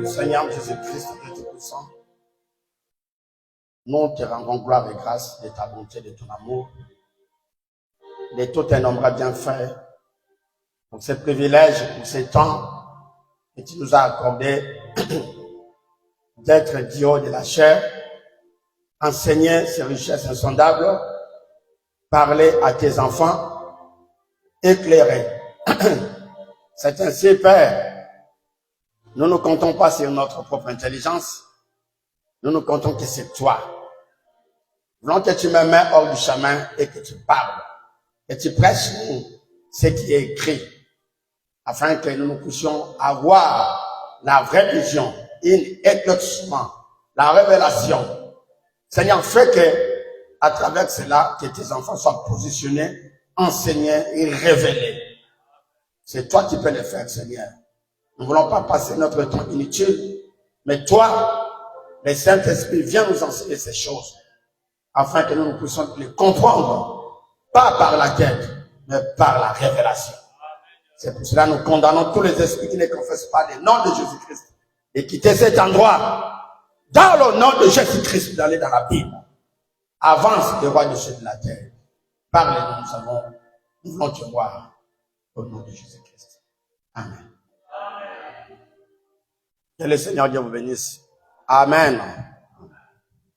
Seigneur Jésus-Christ, Dieu Tout-Puissant, nous te rendons gloire et grâce de ta bonté, de ton amour, de tout un nombre bien fait, pour ce privilège, pour ce temps que tu nous as accordé d'être du haut de la chair, enseigner ces richesses insondables, parler à tes enfants, éclairer. C'est ainsi, Père, nous ne comptons pas sur notre propre intelligence, nous ne comptons que c'est toi. Voulons que tu me mets hors du chemin et que tu parles, que tu prêches nous ce qui est écrit, afin que nous puissions avoir la vraie vision, une éclaircissement, la révélation. Seigneur, fais que, à travers cela, que tes enfants soient positionnés, enseignés et révélés. C'est toi qui peux le faire, Seigneur. Nous ne voulons pas passer notre temps inutile, mais toi, le Saint-Esprit, viens nous enseigner ces choses, afin que nous puissions les comprendre, pas par la tête, mais par la révélation. C'est pour cela que nous condamnons tous les esprits qui ne confessent pas le nom de Jésus-Christ et quitter cet endroit, dans le nom de Jésus-Christ, d'aller dans la Bible. Avance, le roi de ceux de la terre. Parlez-nous, nous voulons te voir au nom de Jésus-Christ. Amen. Que le Seigneur Dieu vous bénisse. Amen.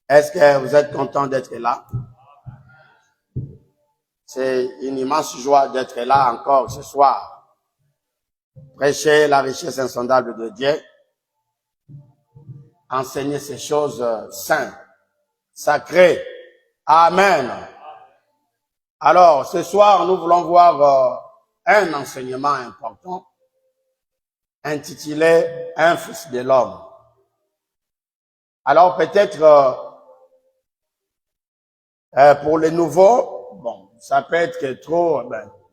Est-ce que vous êtes content d'être là? C'est une immense joie d'être là encore ce soir. Prêcher la richesse insondable de Dieu. Enseigner ces choses saintes, sacrées. Amen. Alors, ce soir, nous voulons voir un enseignement important intitulé « Un fils de l'homme ». Alors, peut-être, pour les nouveaux, bon, ça peut être trop,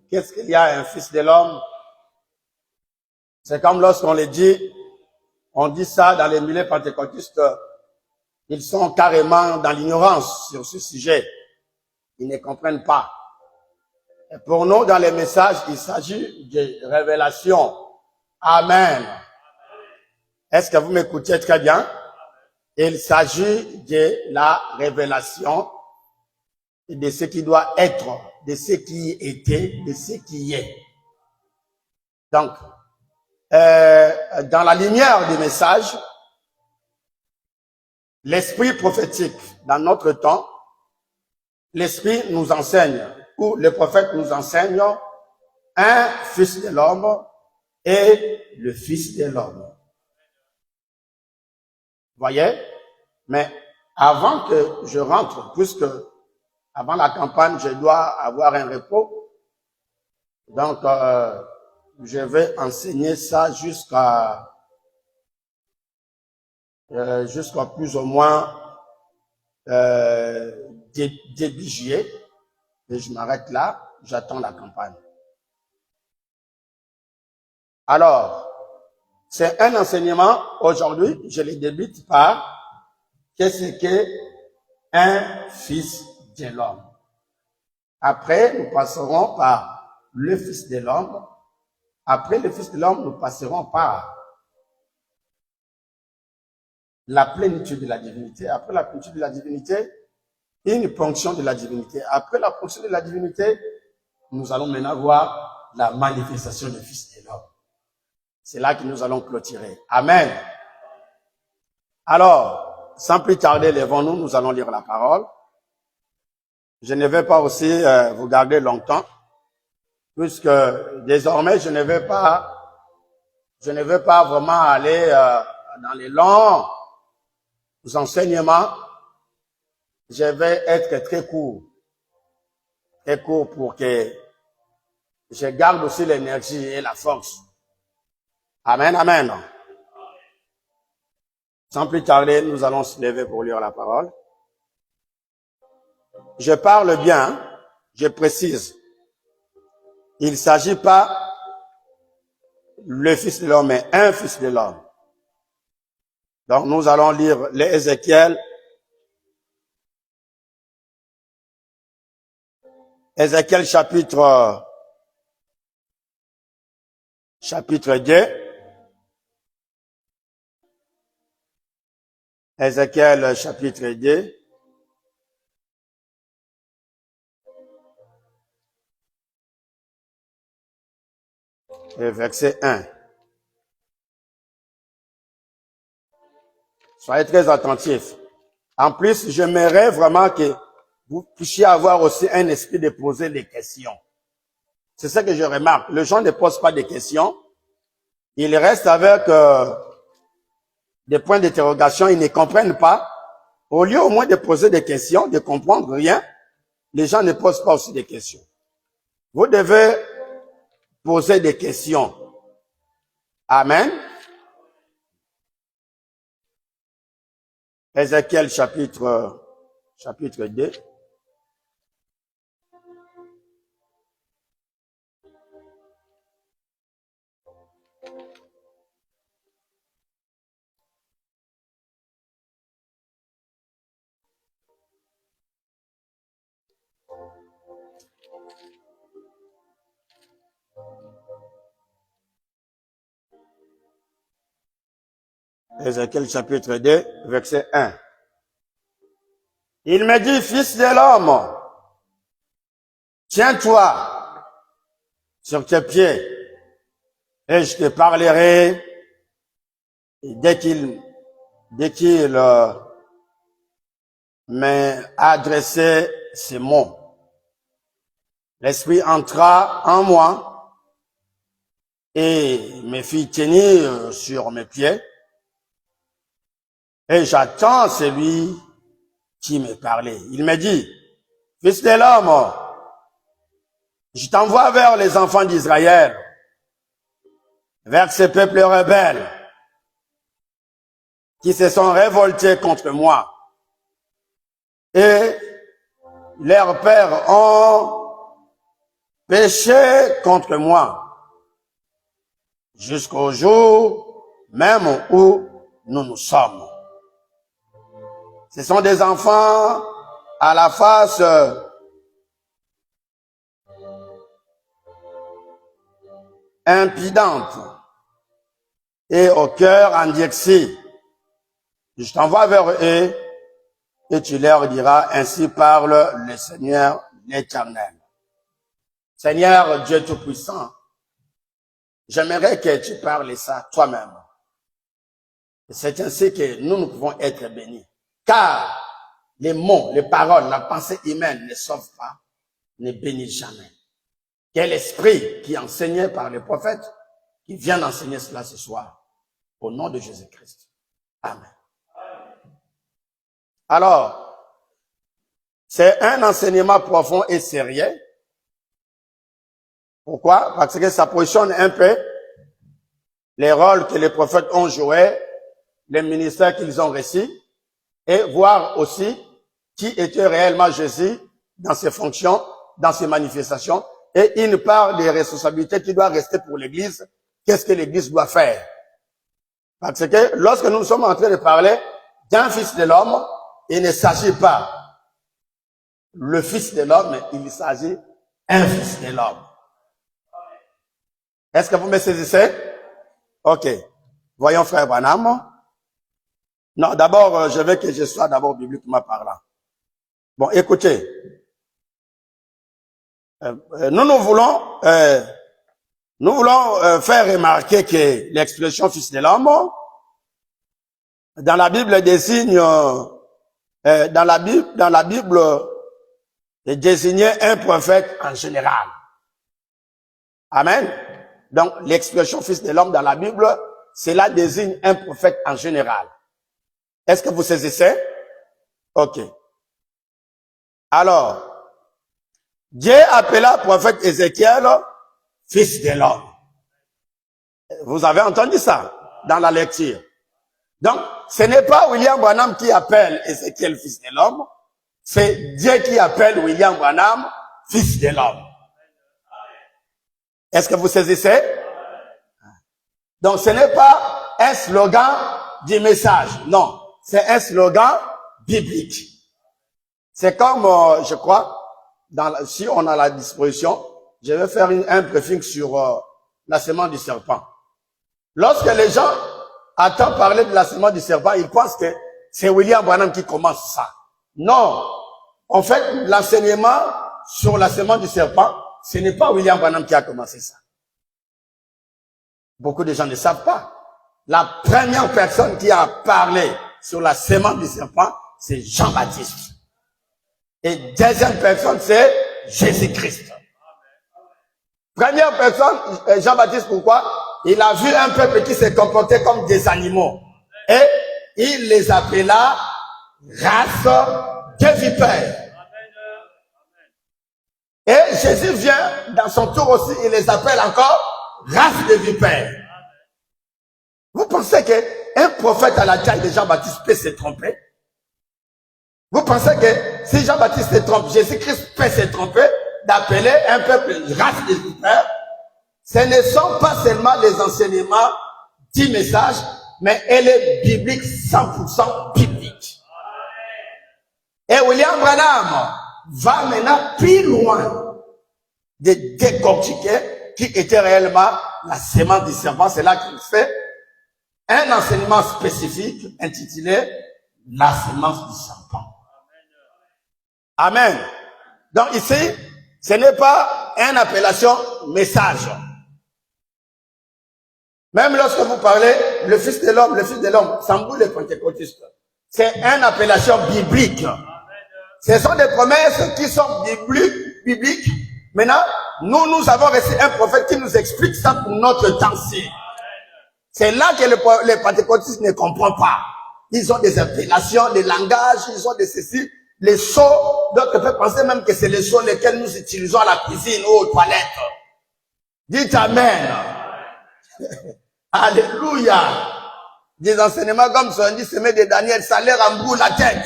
qu'est-ce qu'il y a un fils de l'homme? C'est comme lorsqu'on le dit, on dit ça dans les milieux pentecôtistes, ils sont carrément dans l'ignorance sur ce sujet. Ils ne comprennent pas. Et pour nous, dans les messages, il s'agit de révélation. Amen. Est-ce que vous m'écoutez très bien? Il s'agit de la révélation de ce qui doit être, de ce qui était, de ce qui est. Donc, dans la lumière du message, l'esprit prophétique, dans notre temps, l'esprit nous enseigne, ou le prophète nous enseigne, un fils de l'homme et le fils de l'homme. Voyez? Mais avant que je rentre, puisque avant la campagne, je dois avoir un repos, donc je vais enseigner ça jusqu'à plus ou moins début juillet. Et je m'arrête là, j'attends la campagne. Alors, c'est un enseignement, aujourd'hui, je le débute par qu'est-ce que un fils de l'homme. Après, nous passerons par le fils de l'homme. Après le fils de l'homme, nous passerons par la plénitude de la divinité. Après la plénitude de la divinité, une ponction de la divinité. Après la ponction de la divinité, nous allons maintenant voir la manifestation du fils de l'homme. C'est là que nous allons clôturer. Amen. Alors, sans plus tarder, levons-nous, nous allons lire la parole. Je ne vais pas aussi vous garder longtemps, puisque désormais, je ne vais pas vraiment aller dans les longs enseignements. Je vais être très court pour que je garde aussi l'énergie et la force. Amen, amen. Sans plus tarder, nous allons se lever pour lire la parole. Je parle bien, je précise, il ne s'agit pas le Fils de l'homme, mais un Fils de l'homme. Donc nous allons lire les Ézéchiel. Ézéchiel chapitre 2. Ézéchiel chapitre 2. Et verset 1. Soyez très attentifs. En plus, j'aimerais vraiment que vous puissiez avoir aussi un esprit de poser des questions. C'est ça que je remarque. Les gens ne posent pas de questions. Ils restent avec des points d'interrogation. Ils ne comprennent pas. Au lieu au moins de poser des questions, de comprendre rien, les gens ne posent pas aussi des questions. Vous devez poser des questions. Amen. Ézéchiel chapitre 2. Ézéchiel chapitre 2, verset 1. Il me dit, fils de l'homme, tiens-toi sur tes pieds et je te parlerai. Et dès qu'il m'a adressé ces mots, l'Esprit entra en moi et me fit tenir sur mes pieds. Et j'attends celui qui me parlait. Il me dit, fils de l'homme, je t'envoie vers les enfants d'Israël, vers ces peuples rebelles qui se sont révoltés contre moi. Et leurs pères ont péché contre moi jusqu'au jour même où nous nous sommes. Ce sont des enfants à la face impudente et au cœur endurci. Je t'envoie vers eux et tu leur diras, ainsi parle le Seigneur l'Éternel. Seigneur Dieu Tout-Puissant, j'aimerais que tu parles ça toi-même. C'est ainsi que nous pouvons être bénis. Car les mots, les paroles, la pensée humaine ne sauvent pas, ne bénissent jamais. Quel esprit qui enseignait par les prophètes, qui vient d'enseigner cela ce soir, au nom de Jésus-Christ. Amen. Alors, c'est un enseignement profond et sérieux. Pourquoi? Parce que ça positionne un peu les rôles que les prophètes ont joués, les ministères qu'ils ont reçus, et voir aussi qui était réellement Jésus dans ses fonctions, dans ses manifestations, et il parle des responsabilités qui doivent rester pour l'Église. Qu'est-ce que l'Église doit faire? Parce que lorsque nous sommes en train de parler d'un Fils de l'homme, il ne s'agit pas le Fils de l'homme, mais il s'agit un Fils de l'homme. Est-ce que vous me saisissez? Ok. Voyons frère Branham. Non, d'abord, je veux que je sois d'abord bibliquement parlant. Bon, écoutez. Nous voulons faire remarquer que l'expression Fils de l'homme, dans la Bible désigne, dans la Bible, désignait un prophète en général. Amen. Donc, l'expression Fils de l'homme dans la Bible, cela désigne un prophète en général. Est-ce que vous saisissez? Ok. Alors, Dieu appela le prophète Ézéchiel Fils de l'homme. Vous avez entendu ça dans la lecture. Donc, ce n'est pas William Branham qui appelle Ézéchiel Fils de l'homme, c'est Dieu qui appelle William Branham Fils de l'homme. Est-ce que vous saisissez? Donc ce n'est pas un slogan du message, non, c'est un slogan biblique. C'est comme, je crois, si on a la disposition, je vais faire un briefing sur la semence du serpent. Lorsque les gens entendent parler de la semence du serpent, ils pensent que c'est William Branham qui commence ça. Non, en fait, l'enseignement sur la semence du serpent, ce n'est pas William Branham qui a commencé ça. Beaucoup de gens ne savent pas. La première personne qui a parlé sur la semence du serpent, c'est Jean-Baptiste. Et deuxième personne, c'est Jésus-Christ. Première personne, Jean-Baptiste, pourquoi? Il a vu un peuple qui se comportait comme des animaux. Et il les appela race de vipères. Et Jésus vient, dans son tour aussi, il les appelle encore race de vipères. Vous pensez qu'un prophète à la taille de Jean-Baptiste peut se tromper? Vous pensez que si Jean-Baptiste se trompe, Jésus-Christ peut se tromper d'appeler un peuple race de vipères? Ce ne sont pas seulement les enseignements du message, mais elle est biblique, 100% biblique. Et William Branham va maintenant plus loin de décortiquer qui était réellement la semence du serpent. C'est là qu'il fait un enseignement spécifique intitulé la semence du serpent. Amen. Donc ici, ce n'est pas une appellation message. Même lorsque vous parlez le Fils de l'homme, Sambou les pentecôtistes, c'est une appellation biblique. Ce sont des promesses qui sont bibliques. Maintenant, nous avons reçu un prophète qui nous explique ça pour notre temps-ci. C'est là que les pentecôtistes ne comprennent pas. Ils ont des appellations, des langages, ils ont des ceci, les seaux. D'autres peuvent penser même que c'est les seaux lesquels nous utilisons à la cuisine ou aux toilettes. Dites Amen. Alléluia. Des enseignements comme ça, on dit semer de Daniel, ça leur embrouille la tête.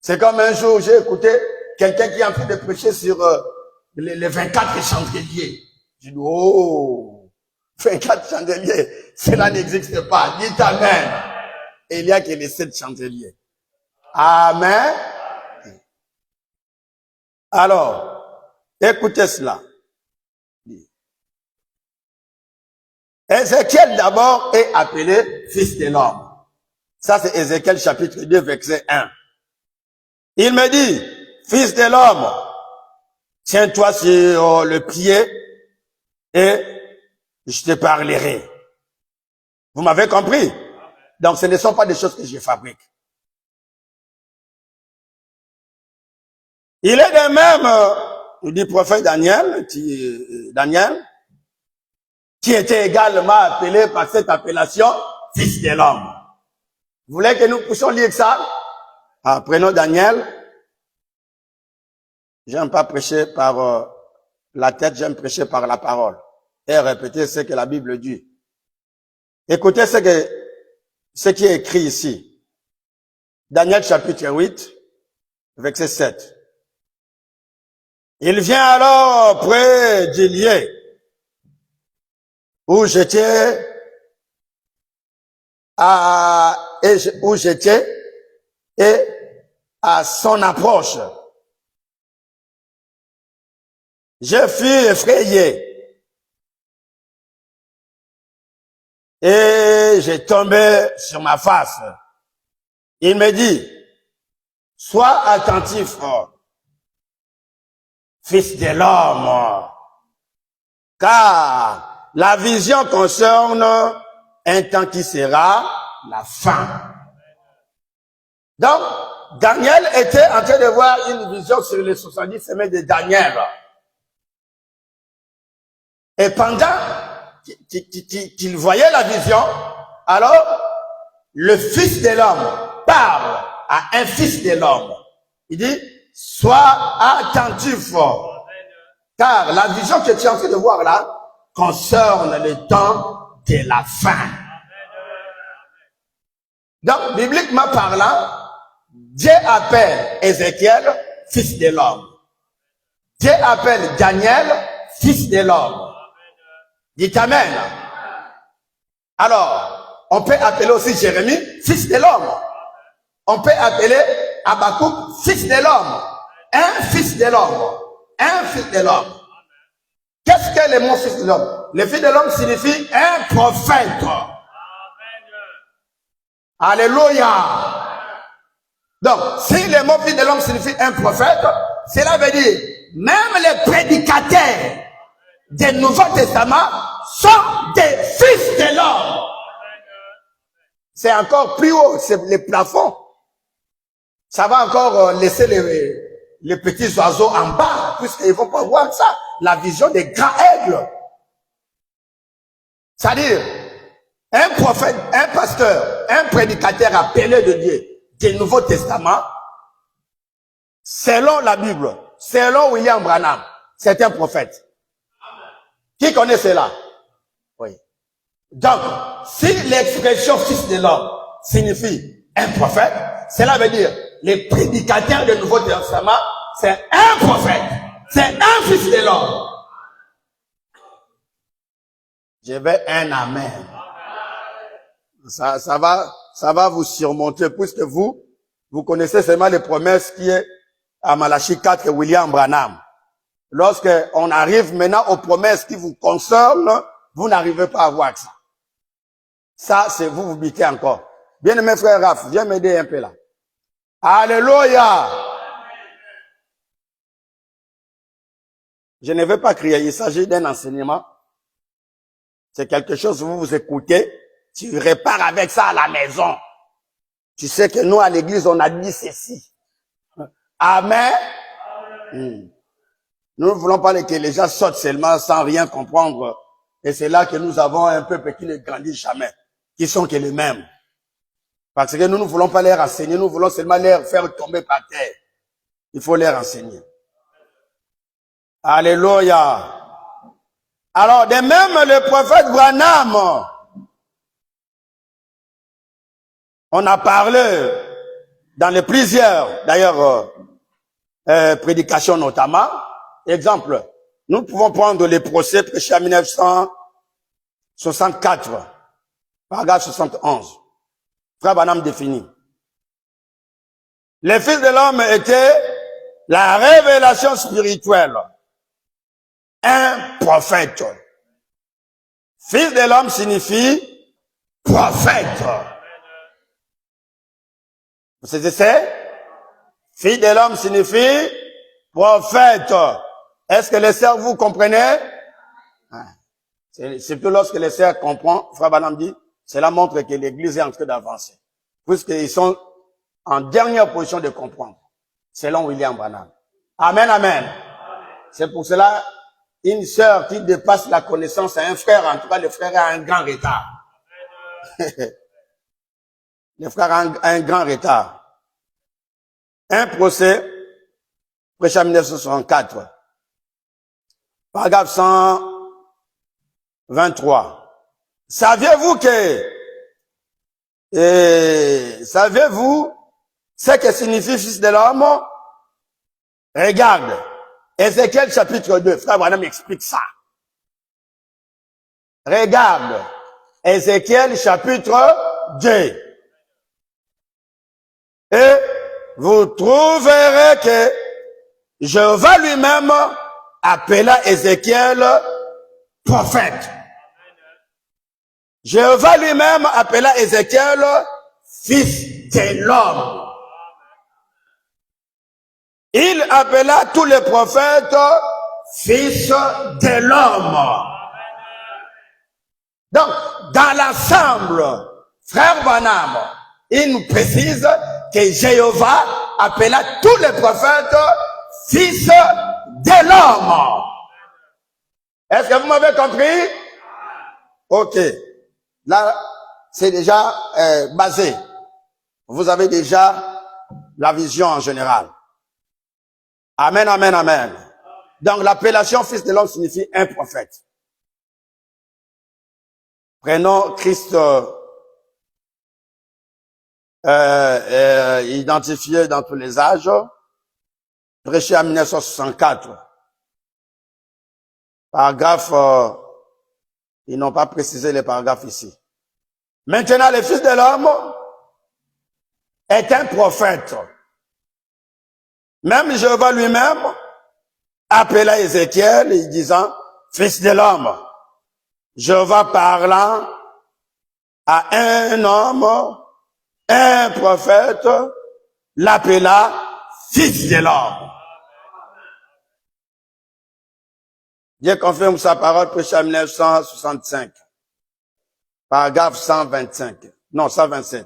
C'est comme un jour, j'ai écouté quelqu'un qui est en train de prêcher sur les 24 chandeliers. J'ai dit, oh, 24 chandeliers, cela n'existe pas. Dites Amen. Et il y a que les 7 chandeliers. Amen. Alors, écoutez cela. Ézéchiel d'abord est appelé fils de l'homme. Ça c'est Ézéchiel chapitre 2 verset 1. Il me dit, fils de l'homme, tiens-toi sur le pied et je te parlerai. Vous m'avez compris? Donc ce ne sont pas des choses que je fabrique. Il est de même du prophète Daniel, qui était également appelé par cette appellation fils de l'homme. Vous voulez que nous puissions lire ça? Prenons Daniel. J'aime pas prêcher par la tête, j'aime prêcher par la parole. Et répéter ce que la Bible dit. Écoutez ce qui est écrit ici. Daniel chapitre 8, verset 7. Il vient alors près d'Élie, où j'étais et à son approche, je fus effrayé et j'ai tombé sur ma face. Il me dit, sois attentif, fils de l'homme, car la vision concerne un temps qui sera la fin. Donc, Daniel était en train de voir une vision sur les 70 semaines de Daniel. Et pendant qu'il voyait la vision, alors, le fils de l'homme parle à un fils de l'homme. Il dit, sois attentif, car la vision que tu es en train de voir là concerne le temps de la fin. Donc, bibliquement parlant, Dieu appelle Ézéchiel fils de l'homme. Dieu appelle Daniel fils de l'homme. Dites amen. Alors, on peut appeler aussi Jérémie fils de l'homme. On peut appeler Habakkuk fils de l'homme. Un fils de l'homme. Un fils de l'homme. Qu'est-ce que le mot fils de l'homme? Le fils de l'homme signifie un prophète. Alléluia. Donc, si le mot fils de l'homme signifie un prophète, cela veut dire même les prédicateurs du Nouveau Testament sont des fils de l'homme. C'est encore plus haut, c'est les plafonds. Ça va encore laisser les petits oiseaux en bas, puisqu'ils ne vont pas voir ça, la vision des grands aigles. C'est-à-dire, un prophète, un pasteur, un prédicateur appelé de Dieu du Nouveau Testament, selon la Bible, selon William Branham, c'est un prophète. Qui connaît cela? Oui. Donc, si l'expression fils de l'homme signifie un prophète, cela veut dire les prédicateurs du Nouveau Testament, c'est un prophète, c'est un fils de l'homme. Je veux un amen. Ça va vous surmonter, puisque vous connaissez seulement les promesses qui est à Malachie 4 et William Branham. Lorsque on arrive maintenant aux promesses qui vous concernent, vous n'arrivez pas à voir ça. Ça, c'est vous bitez encore. Bien-aimé frère Raph, viens m'aider un peu là. Alléluia. Je ne vais pas crier, il s'agit d'un enseignement. C'est quelque chose où vous écoutez, tu répares avec ça à la maison. Tu sais que nous, à l'église, on a dit ceci. Amen. Nous ne voulons pas que les gens sortent seulement sans rien comprendre. Et c'est là que nous avons un peuple qui ne grandit jamais, qui sont que les mêmes. Parce que nous ne voulons pas leur enseigner, nous voulons seulement leur faire tomber par terre. Il faut leur enseigner. Alléluia. Alors, de même, le prophète Branham, on a parlé dans les plusieurs, d'ailleurs, prédications notamment. Exemple, nous pouvons prendre les procès prêchés en 1964, paragraphe 71. Frère Branham définit. Les fils de l'homme étaient la révélation spirituelle. Un prophète. Fils de l'homme signifie prophète. Vous savez ce que c'est? Fils de l'homme signifie prophète. Est-ce que les sœurs, vous comprenez? C'est que lorsque les sœurs comprennent, Frère Branham dit, cela montre que l'église est en train d'avancer. Puisqu'ils sont en dernière position de comprendre. Selon William Branham. Amen, amen. C'est pour cela, une sœur qui dépasse la connaissance à un frère, en tout cas le frère a un grand retard. Le frère a un grand retard. Un procès, prêché en 1964, paragraphe 123. Saviez-vous ce que signifie fils de l'homme? Regarde, Ézéchiel chapitre 2, frère Branham explique ça. Regarde, Ézéchiel chapitre 2. Et vous trouverez que Jéhovah lui-même appela Ézéchiel prophète. Jéhovah lui-même appela Ézéchiel fils de l'homme. Il appela tous les prophètes fils de l'homme. Donc, dans l'ensemble, frère Branham, il nous précise que Jéhovah appela tous les prophètes fils de l'homme. Est-ce que vous m'avez compris? Ok. Là, c'est déjà basé. Vous avez déjà la vision en général. Amen, amen, amen. Donc, l'appellation fils de l'homme signifie un prophète. Prénom Christ identifié dans tous les âges, prêché en 1964 Paragraphe, ils n'ont pas précisé les paragraphes ici. Maintenant, le Fils de l'homme est un prophète. Même Jéhovah lui-même appela Ézéchiel et disant, Fils de l'homme, Jéhovah parlant à un homme, un prophète, l'appela Fils de l'homme. Dieu confirme sa parole prêchée en 1965. Paragraphe 125. Non, 127.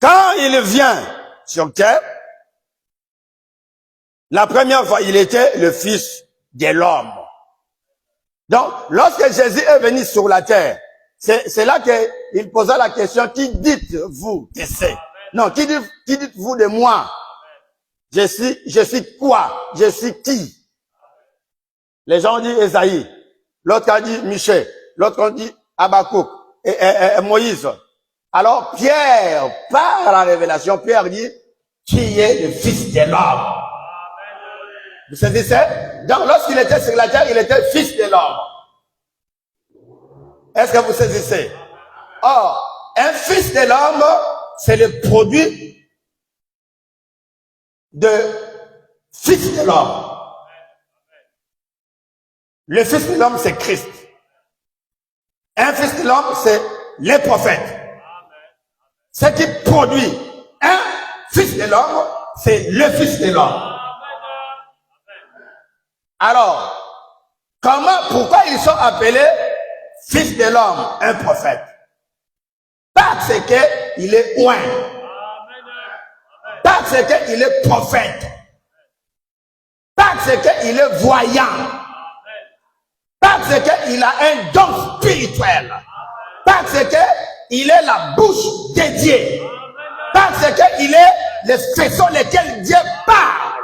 Quand il vient sur terre, la première fois, il était le Fils de l'homme. Donc, lorsque Jésus est venu sur la terre, c'est là qu'il posa la question, qui dites-vous que c'est? Non, qui dites-vous de moi? Je suis quoi? Je suis qui? Les gens ont dit Esaïe. L'autre a dit Michel. L'autre a dit Habakkuk et Moïse. Alors, Pierre, par la révélation, Pierre dit, qui est le Fils de l'homme? Vous saisissez? Donc, lorsqu'il était sur la terre, il était Fils de l'homme. Est-ce que vous saisissez? Or, un Fils de l'homme, c'est le produit de Fils de l'homme. Le Fils de l'homme, c'est Christ. Un Fils de l'homme, c'est les prophètes. Ce qui produit un Fils de l'homme, c'est le Fils de l'homme. Alors, pourquoi ils sont appelés Fils de l'homme, un prophète? Parce qu'il est oint. Parce qu'il est prophète. Parce qu'il est voyant. Parce qu'il a un don spirituel. Parce qu'il est la bouche dédiée. Parce qu'il est le faisceau lequel Dieu parle.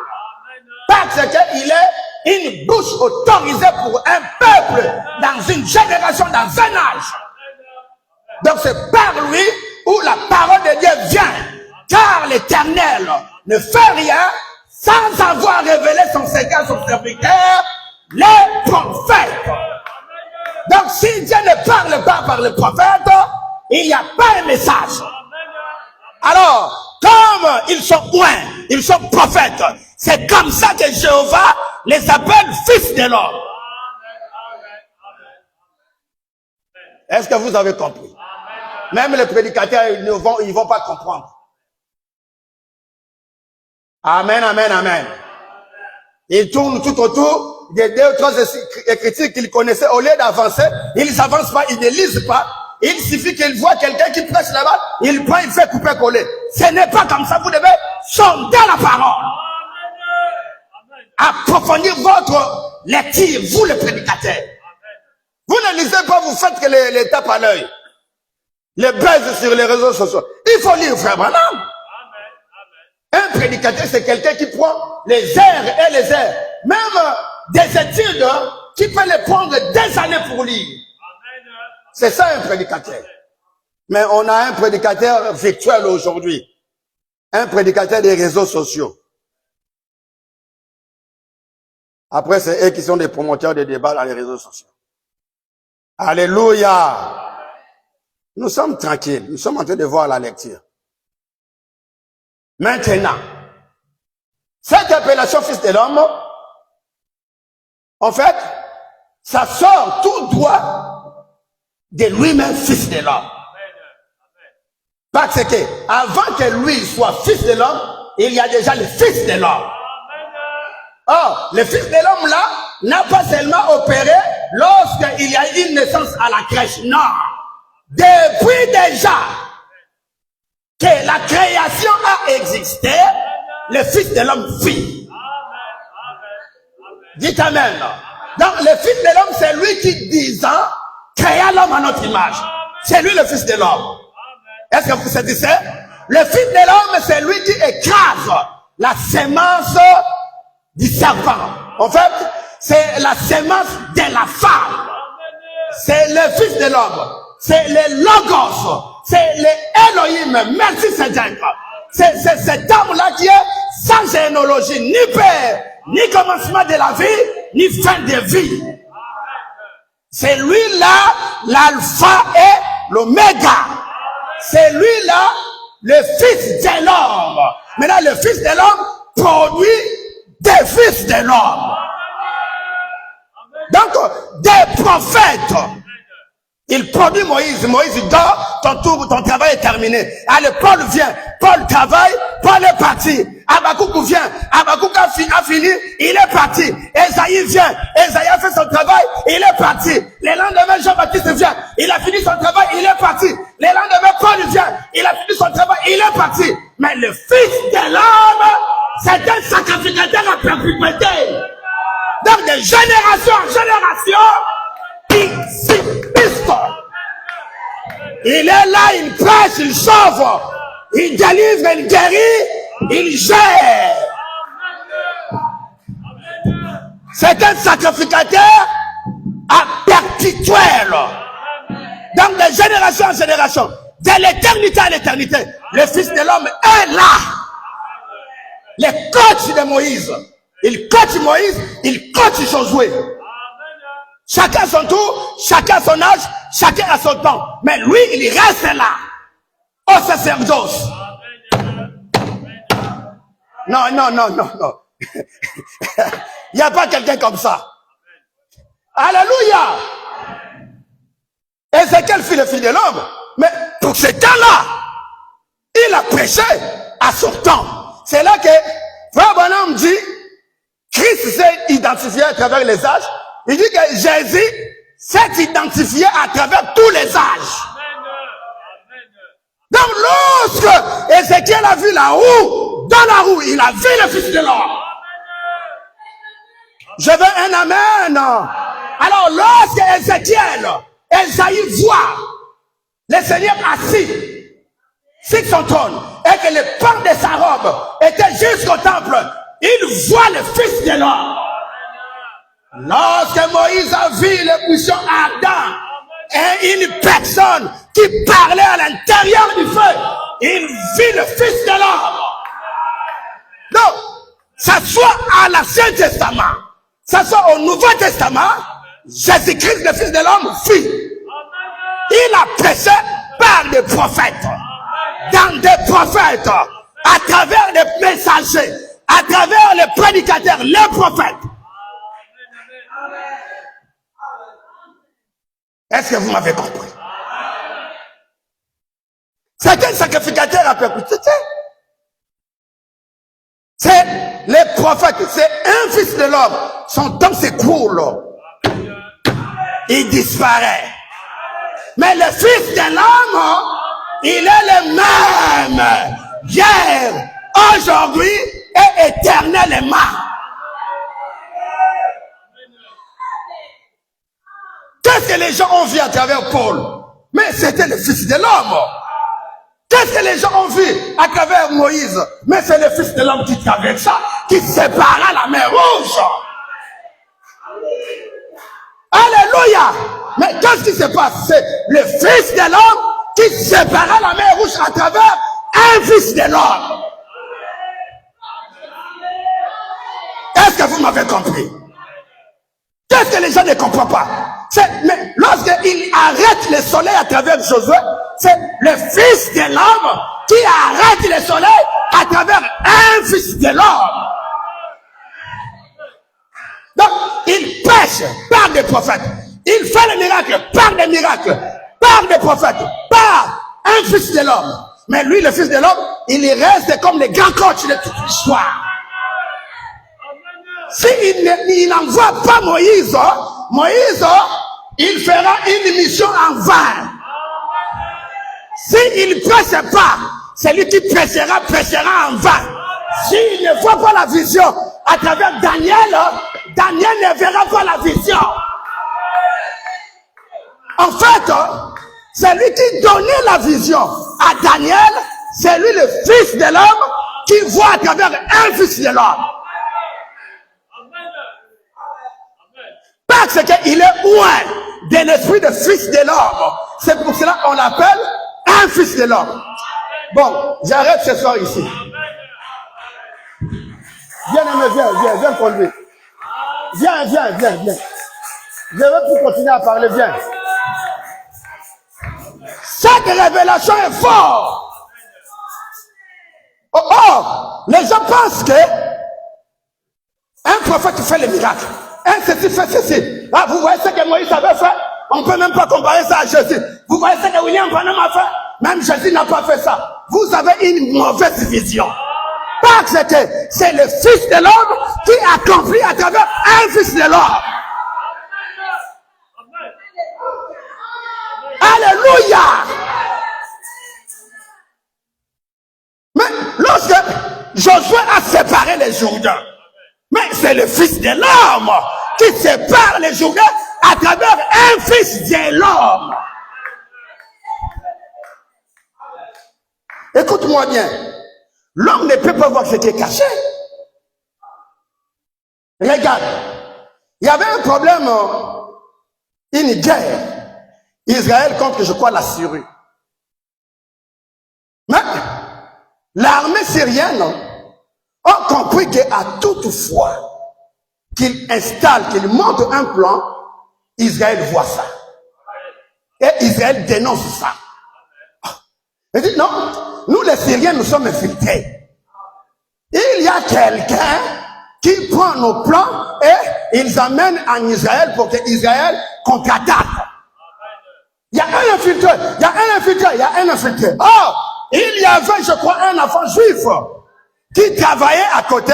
Parce qu'il est une bouche autorisée pour un peuple dans une génération, dans un âge. Donc c'est par lui où la parole de Dieu vient. Car l'Éternel ne fait rien sans avoir révélé son secret à son serviteur, les prophètes. Donc si Dieu ne parle pas par le prophète, il n'y a pas un message. Alors, comme ils sont oints, ils sont prophètes, c'est comme ça que Jéhovah les appelle fils de l'homme. Est-ce que vous avez compris? Même les prédicateurs, ils vont pas comprendre. Amen, amen, amen. Ils tournent tout autour des deux ou trois écritures qu'ils connaissaient. Au lieu d'avancer, ils n'avancent pas, ils ne lisent pas. Il suffit qu'ils voient quelqu'un qui prêche là-bas, il prend, il fait couper-coller. Ce n'est pas comme ça. Vous devez sonder la parole. Approfondir votre lecture, vous les prédicateurs. Vous ne lisez pas, vous faites que les tapes à l'œil. Les buzz sur les réseaux sociaux. Il faut lire vraiment. Un prédicateur, c'est quelqu'un qui prend les airs et les airs. Même des études qui peut les prendre des années pour lire. C'est ça un prédicateur. Mais on a un prédicateur virtuel aujourd'hui. Un prédicateur des réseaux sociaux. Après, c'est eux qui sont des promoteurs de débats dans les réseaux sociaux. Alléluia. Nous sommes tranquilles. Nous sommes en train de voir la lecture. Maintenant, cette appellation fils de l'homme, en fait, ça sort tout droit de lui-même fils de l'homme. Parce que avant que lui soit fils de l'homme, il y a déjà le fils de l'homme. Or, le fils de l'homme là n'a pas seulement opéré lorsqu'il y a une naissance à la crèche. Non. Depuis déjà que la création a existé, le fils de l'homme vit. Dites amen. Donc le fils de l'homme, c'est lui qui, 10 ans, créa l'homme à notre image. C'est lui le fils de l'homme. Est-ce que vous saisissez? Le fils de l'homme, c'est lui qui écrase la sémence du serpent. En fait, c'est la sémence de la femme. C'est le fils de l'homme. C'est le logos. C'est le Elohim. Merci Seigneur. C'est cet homme-là qui est sans généalogie, ni père, ni commencement de la vie, ni fin de vie. C'est lui-là, l'alpha et l'oméga. C'est lui-là, le fils de l'homme. Maintenant, le fils de l'homme produit des fils de l'homme. Donc, des prophètes. Il produit Moïse. Moïse dit, ton travail est terminé. Allez, Paul vient. Paul travaille. Paul est parti. Habakkuk vient. Habakkuk a fini. Il est parti. Esaïe vient. Esaïe a fait son travail. Il est parti. Le lendemain, Jean-Baptiste vient. Il a fini son travail. Il est parti. Le lendemain, Paul vient. Il a fini son travail. Il est parti. Mais le fils de l'homme, c'est un sacrificateur à perpétuité. Donc, de génération en génération, il subsiste. Il est là, il prêche, il sauve, il délivre, il guérit, il gère. C'est un sacrificateur à perpétuel. Donc, de génération en génération, de l'éternité à l'éternité, le Fils de l'homme est là. Le coach de Moïse. Il coach Moïse, il coach Josué. Chacun son tour, chacun son âge, chacun a son temps. Mais lui, il reste là. Au sacerdoce. Non. Il n'y a pas quelqu'un comme ça. Alléluia. Ézéchiel fut le fils de l'homme. Mais pour ce temps-là, il a prêché à son temps. C'est là que Frère Branham dit, Christ s'est identifié à travers les âges. Il dit que Jésus s'est identifié à travers tous les âges. Donc lorsque Ézéchiel a vu la roue, dans la roue, il a vu le Fils de l'homme. Je veux un amen. Alors lorsque Esaïe voit le Seigneur assis sur son trône et que le pan de sa robe était jusqu'au temple, il voit le Fils de l'homme. Lorsque Moïse a vu le buisson ardent et une personne qui parlait à l'intérieur du feu, il vit le Fils de l'homme. Donc, ça soit à l'Ancien Testament, ça soit au Nouveau Testament, Jésus-Christ, le Fils de l'homme, vit. Il a prêché par des prophètes, dans des prophètes, à travers les messagers, à travers les prédicateurs, les prophètes. Est-ce que vous m'avez compris? C'est un sacrificateur à perpétuité. C'est les prophètes, c'est un fils de l'homme. Son temps s'écoule. Il disparaît. Mais le fils de l'homme, il est le même. Hier, aujourd'hui et éternellement. Qu'est-ce que les gens ont vu à travers Paul? Mais c'était le Fils de l'homme. Qu'est-ce que les gens ont vu à travers Moïse? Mais c'est le Fils de l'homme qui traversa, qui sépara la mer Rouge. Alléluia. Mais qu'est-ce qui se passe? C'est le Fils de l'homme qui sépara la mer Rouge à travers un Fils de l'homme. Est-ce que vous m'avez compris? Qu'est-ce que les gens ne comprennent pas? Mais lorsqu'il arrête le soleil à travers Josué, c'est le Fils de l'homme qui arrête le soleil à travers un Fils de l'homme. Donc, il prêche par des prophètes. Il fait le miracle par des miracles, par des prophètes, par un Fils de l'homme. Mais lui, le Fils de l'homme, il reste comme le grand coach de toute l'histoire. S'il n'envoie pas Moïse, il fera une mission en vain. S'il ne prêche pas, celui qui prêchera en vain. S'il ne voit pas la vision à travers Daniel, Daniel ne verra pas la vision. En fait, celui qui donnait la vision à Daniel, c'est lui le Fils de l'homme qui voit à travers un Fils de l'homme. Parce qu'il est loin de l'esprit de Fils de l'homme. C'est pour cela qu'on l'appelle un Fils de l'homme. Bon, j'arrête ce soir ici. Viens, viens conduire. Viens. Je veux plus continuer à parler, viens. Cette révélation est forte. Les gens pensent que un prophète fait les miracles. Un ceci fait ceci. Ah, vous voyez ce que Moïse avait fait? On ne peut même pas comparer ça à Jésus. Vous voyez ce que William Branham a fait? Même Jésus n'a pas fait ça. Vous avez une mauvaise vision. Parce que c'est le Fils de l'homme qui accomplit à travers un Fils de l'homme. Alléluia. Mais lorsque Josué a séparé les Jourdains, mais c'est le Fils de l'homme qui sépare les Jourdains à travers un Fils de l'homme. Écoute-moi bien. L'homme ne peut pas voir ce qui est caché. Regarde. Il y avait un problème, une guerre. Israël contre, je crois, la Syrie. Mais l'armée syrienne a compris qu'à toute fois qu'il installe, qu'il monte un plan, Israël voit ça. Et Israël dénonce ça. Il dit non, nous les Syriens, nous sommes infiltrés. Il y a quelqu'un qui prend nos plans et ils amènent en Israël pour que Israël contre-attaque. Il y a un infiltré. Oh, il y avait, je crois, un enfant juif qui travaillait à côté.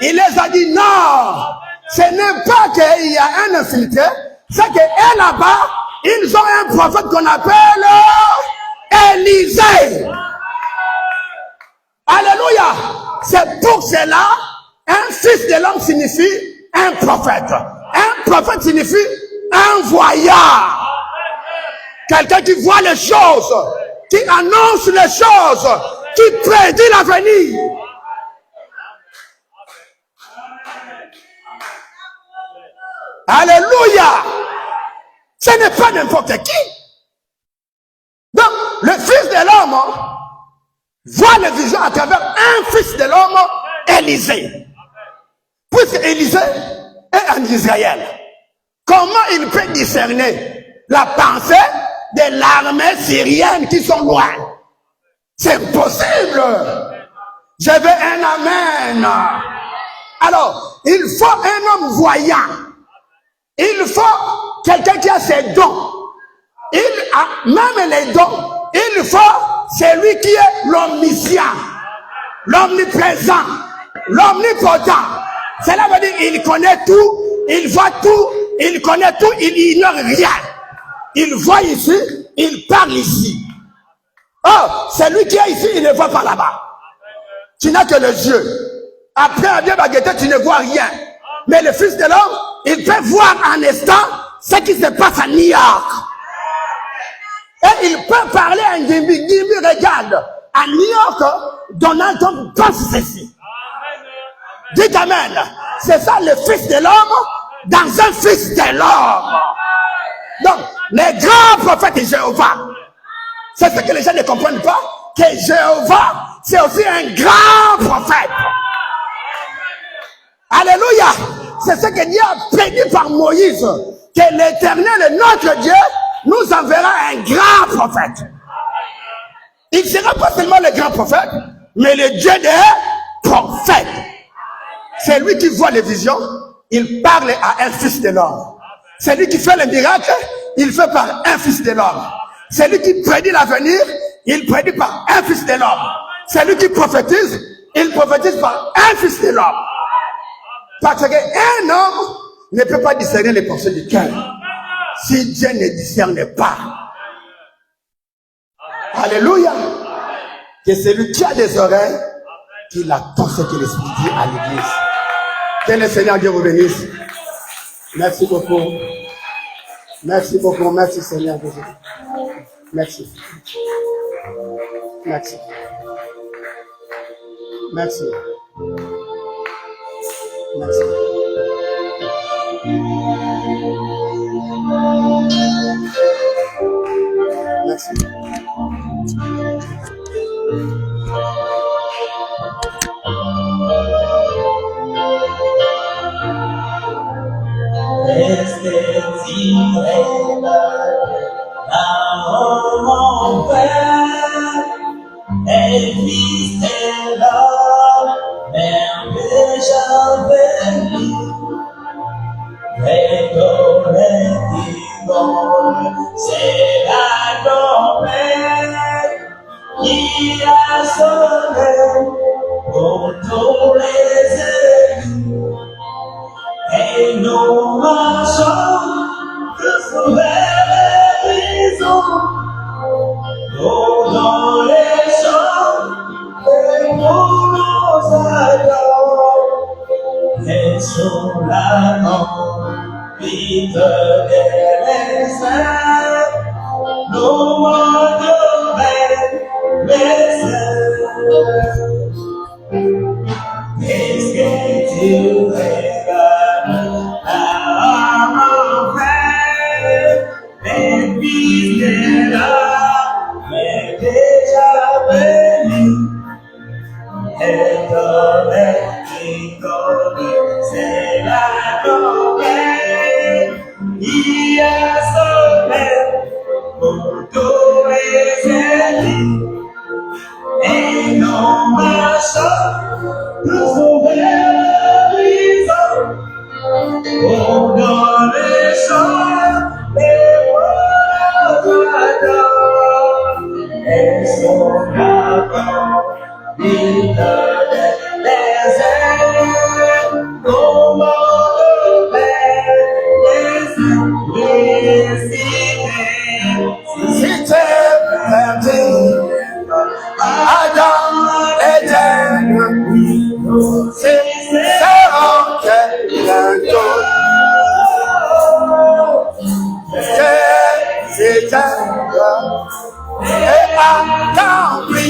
Il les a dit non, ce n'est pas qu'il y a un infiltré, c'est que là-bas, ils ont un prophète qu'on appelle Élisée. Alléluia. C'est pour cela, un fils de l'homme signifie un prophète. Un prophète signifie un voyant. Quelqu'un qui voit les choses, qui annonce les choses, qui prédit l'avenir. Alléluia. Ce n'est pas n'importe qui. Donc, le Fils de l'homme voit les visions à travers un Fils de l'homme, Élisée. Puisque Élisée est en Israël, comment il peut discerner la pensée de l'armée syrienne qui sont loin? C'est impossible. Je veux un amen. Alors, il faut un homme voyant. Il faut quelqu'un qui a ses dons. Il a même les dons. Il faut celui qui est l'omniscient, l'omniprésent, l'omnipotent. Cela veut dire qu'il connaît tout, il voit tout, il connaît tout, il ignore rien. Il voit ici, il parle ici. Oh, celui qui est ici, il ne voit pas là-bas. Tu n'as que les yeux. Après un bien baguetté, tu ne vois rien. Mais le Fils de l'homme, il peut voir en instant ce qui se passe à New York. Et il peut parler à Gimbi. Gimbi, regarde. À New York, Donald Trump pense ceci. Dites amen. C'est ça le Fils de l'homme dans un Fils de l'homme. Donc, les grands prophètes de Jéhovah, c'est ce que les gens ne comprennent pas, que Jéhovah, c'est aussi un grand prophète. Alléluia. C'est ce que Dieu a prédit par Moïse, que l'Éternel, notre Dieu, nous enverra un grand prophète. Il ne sera pas seulement le grand prophète, mais le Dieu des prophètes. C'est lui qui voit les visions, il parle à un Fils de l'homme. C'est lui qui fait les miracles, il fait par un Fils de l'homme. C'est lui qui prédit l'avenir, il prédit par un Fils de l'homme. C'est lui qui prophétise, il prophétise par un Fils de l'homme. Parce qu'un homme ne peut pas discerner les pensées du cœur si Dieu ne discerne pas. Alléluia. Que celui qui a des oreilles, qu'il attend ce que l'Esprit dit à l'Église. Que le Seigneur Dieu vous bénisse. Merci beaucoup. Merci beaucoup. Merci Seigneur Jésus. Merci. Merci. Merci. Merci. Merci. mon Père, et Fils et l'homme, même déjà béni, récolté c'est la tempête qui a sonné pour tous les élus, et nous marchons tous vers les maisons, dans les champs, et nous nous adorons, et sur la vite des saints, nous montrons les saints. Est-ce que tu regardes à mon frère, les fils de l'âme, mais déjà béni, et donné qui connaît, c'est la tempête, il a sauvé pour tous les ennemis, et nous marchons tous vers l'horizon, pour dans les champs, les adorent, et sur la porte, il donne les ailes, comment les cités, Si t'es perdu, Adam éternel, c'est en quelqu'un c'est éternel et accompli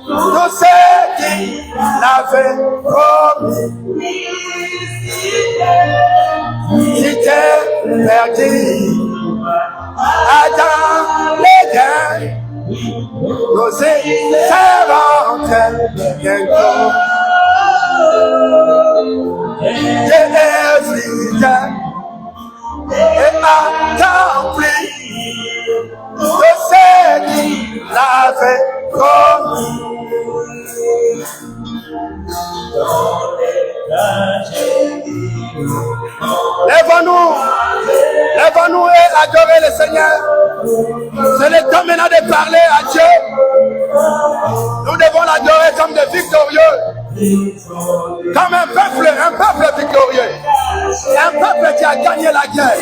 tout ce qu'il avait promis. Si t'es perdu, Adam l'éternel, nous serons bientôt. J'ai fidèle et accompli tout ce qu'il avait promis. Lèvons-nous et adorer le Seigneur. C'est le temps maintenant de parler à Dieu. Nous devons l'adorer comme des victorieux. Comme un peuple victorieux. Un peuple qui a gagné la guerre.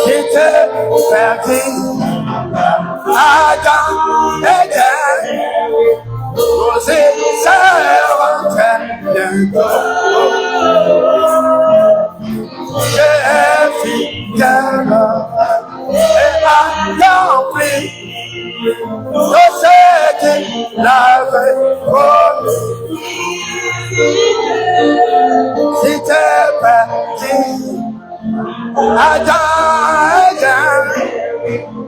J'étais perdu, Adam était, nous serons bientôt. J'ai fidèle et accompli tout ce qu'il avait promis. Si t'es perdu, Adam,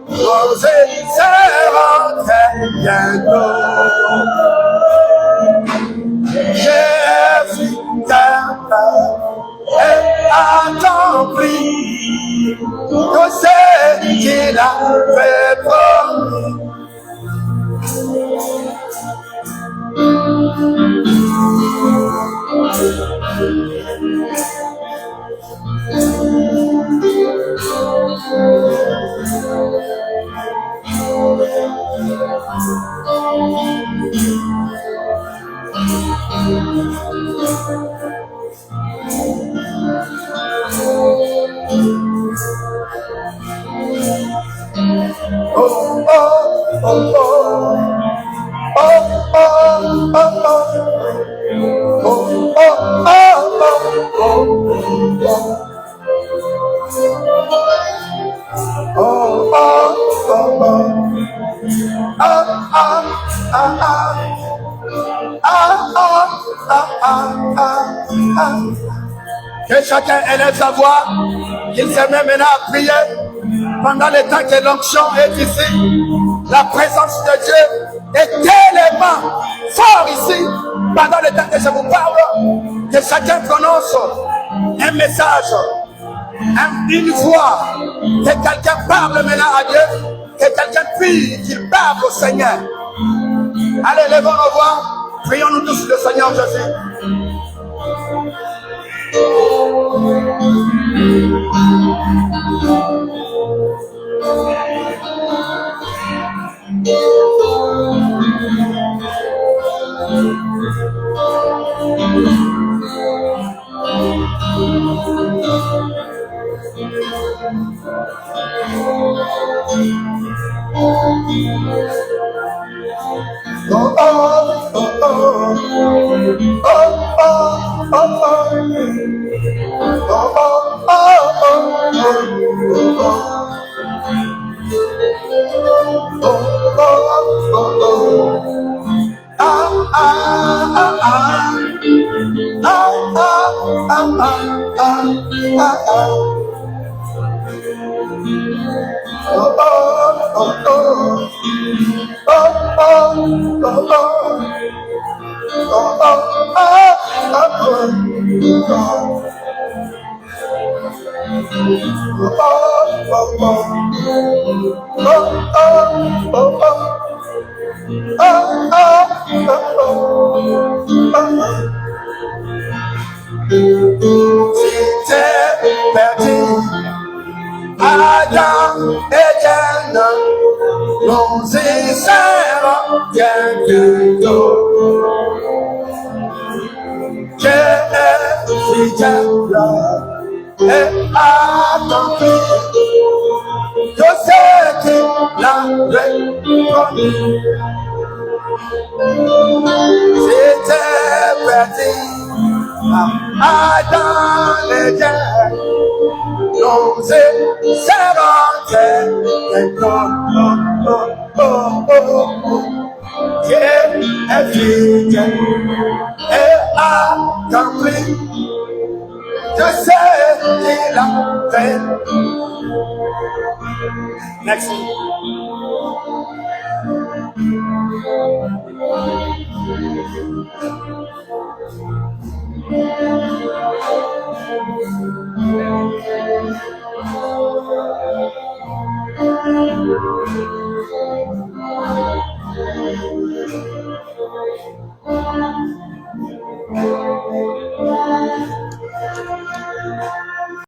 nous serons bientôt. J'ai fidèle et accompli tout ce qu'il avait promis. Oh, oh, oh, oh. Oh, oh, oh, oh. Oh, oh, oh, oh. Que chacun élève sa voix, qu'il se met maintenant à prier pendant le temps que l'onction est ici. La présence de Dieu est tellement fort ici pendant le temps que je vous parle, que chacun prononce un message, une voix, que quelqu'un parle maintenant à Dieu, que quelqu'un prie, qu'il parle au Seigneur. Allez, levons nos voix, prions-nous tous le Seigneur Jésus. Oh, oh, oh, oh. Oh, oh, oh, oh. Oh, oh, oh, oh. Ah, ah, ah, ah. Ah, ah, ah, ah, ah, ah. Oh, oh, oh, oh. Oh, oh, oh, oh. Oh, oh, oh, oh, C'était perdu, Adam et Diana, nous y serons quelque chose. Je suis fidèle et accompli de ce qu'il avait promis. C'était perdu Adam et Diana, nous y serons quelque chose. Dieu est fidèle et accompli de ce qu'il a fait. Merci.